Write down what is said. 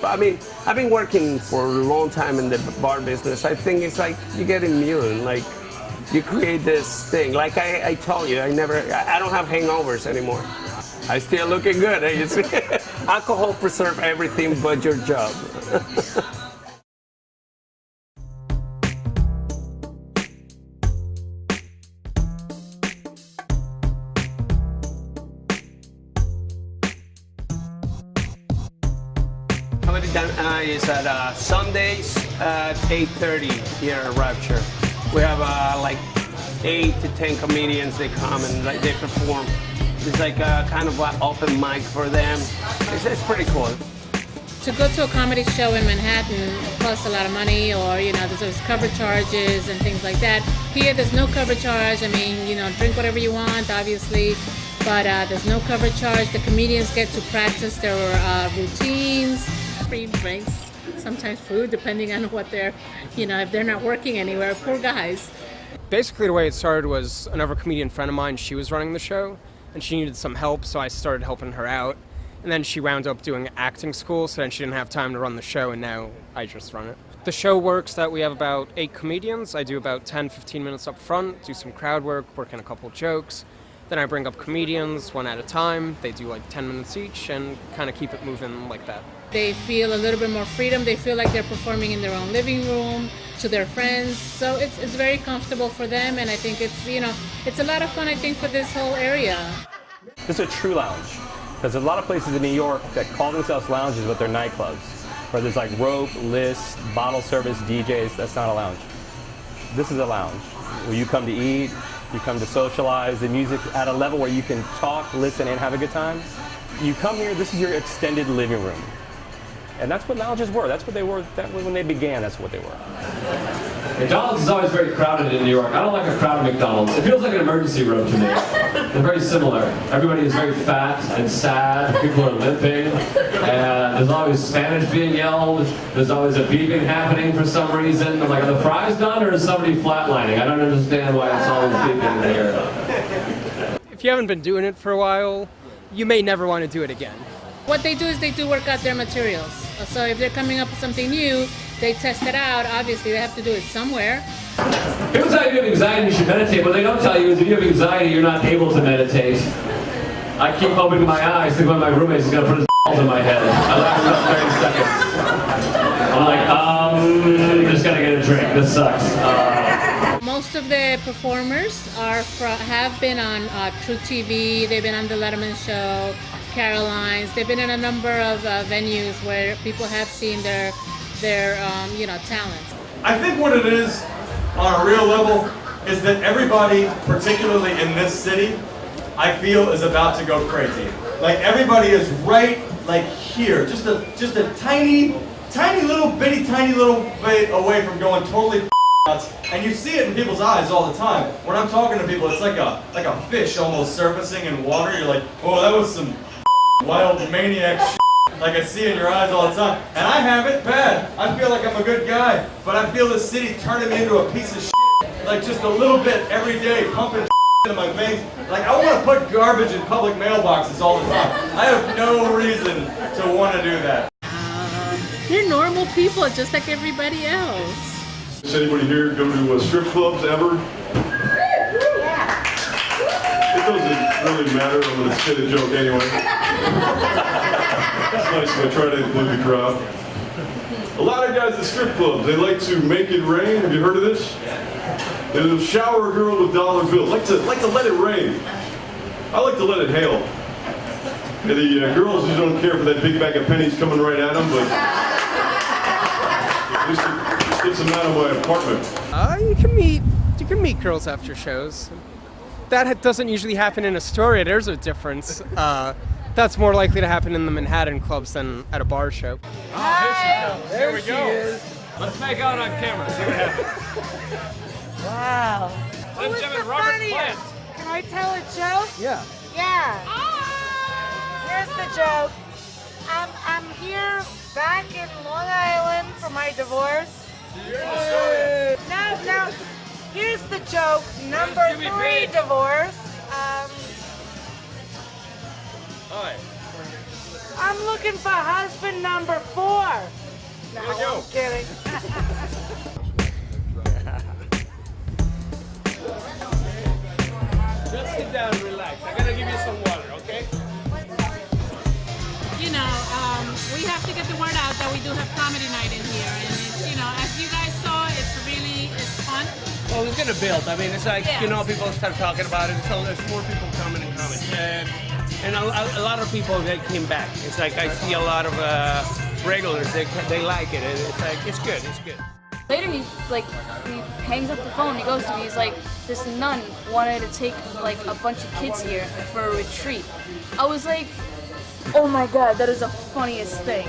But I mean, I've been working for a long time in the bar business. I think it's like you get immune, like you create this thing. Like I tell you, I don't have hangovers anymore. I still looking good. You see? Alcohol preserves everything but your job. Is at Sundays at 8:30 here at Rapture. We have like 8 to 10 comedians. They come and like, they perform. It's like kind of an open mic for them. It's pretty cool. To go to a comedy show in Manhattan costs a lot of money, or there's cover charges and things like that. Here there's no cover charge. I mean, drink whatever you want, obviously, but there's no cover charge. The comedians get to practice their routines. Free drinks, sometimes food, depending on what they're, if they're not working anywhere. Poor guys. Basically, the way it started was another comedian friend of mine, she was running the show, and she needed some help, so I started helping her out. And then she wound up doing acting school, so then she didn't have time to run the show, and now I just run it. The show works that we have about 8 comedians. I do about 10-15 minutes up front, do some crowd work in a couple jokes. Then I bring up comedians one at a time. They do like 10 minutes each and kind of keep it moving like that. They feel a little bit more freedom. They feel like they're performing in their own living room to their friends. So it's very comfortable for them, and I think it's a lot of fun, I think, for this whole area. This is a true lounge, because there's a lot of places in New York that call themselves lounges, but they're nightclubs, where there's like rope, lists, bottle service, DJs. That's not a lounge. This is a lounge where you come to eat, you come to socialize, the music at a level where you can talk, listen, and have a good time. You come here, this is your extended living room. And that's what lounges were. That's what they were. When they began, that's what they were. McDonald's is always very crowded in New York. I don't like a crowded McDonald's. It feels like an emergency room to me. They're very similar. Everybody is very fat and sad. People are limping. And there's always Spanish being yelled. There's always a beeping happening for some reason. I'm like, are the fries done or is somebody flatlining? I don't understand why it's always beeping in here. If you haven't been doing it for a while, you may never want to do it again. What they do is they do work out their materials. So if they're coming up with something new, they test it out. Obviously, they have to do it somewhere. People tell you if you have anxiety, you should meditate. What they don't tell you is if you have anxiety, you're not able to meditate. I keep opening my eyes, think one of my roommates is going to put his balls in my head. I laugh for about 30 seconds. I'm like, just got to get a drink. This sucks. Most of the performers have been on True TV. They've been on the Letterman Show, Caroline's. They've been in a number of venues where people have seen their talents. I think what it is, on a real level, is that everybody, particularly in this city, I feel is about to go crazy. Like everybody is right, like here, just a tiny little bit away from going totally nuts. And you see it in people's eyes all the time. When I'm talking to people, it's like a fish almost surfacing in water. You're like, oh, that was some wild maniac shit. Like I see in your eyes all the time. And I have it bad. I feel like I'm a good guy, but I feel the city turning me into a piece of shit. Like just a little bit every day, pumping into my veins. Like I want to put garbage in public mailboxes all the time. I have no reason to want to do that. They're normal people, just like everybody else. Does anybody here go to strip clubs ever? Yeah. It doesn't really matter. I'm going to say the joke anyway. It's nice if I try to include the crowd. A lot of guys at strip clubs, they like to make it rain. Have you heard of this? They'll shower a girl with dollar bills. Like to let it rain. I like to let it hail. And the girls just don't care for that big bag of pennies coming right at them, but just get some out of my apartment. You can meet girls after shows. That doesn't usually happen in Astoria. There's a difference. That's more likely to happen in the Manhattan clubs than at a bar show. Hi. There we go. Let's make out on camera. See what happens. Wow. Ladies and gentlemen, Robert Plant. Can I tell a joke? Yeah. Yeah. Here's the joke. I'm here back in Long Island for my divorce. No. Here's the joke. Number 3 divorce. I'm looking for husband number 4. have to get the word out that we do have comedy night in here, and it's, you know, as you guys saw, it's fun. Well, it's gonna build. I mean, it's like, Yeah. you know, people start talking about it, so there's more people coming and coming. And a lot of people, they came back. It's like I see a lot of regulars, they like it. And it's like, it's good, it's good. Later, he hangs up the phone. He goes to me. He's like, this nun wanted to take like a bunch of kids here for a retreat. I was like, oh my god, that is the funniest thing.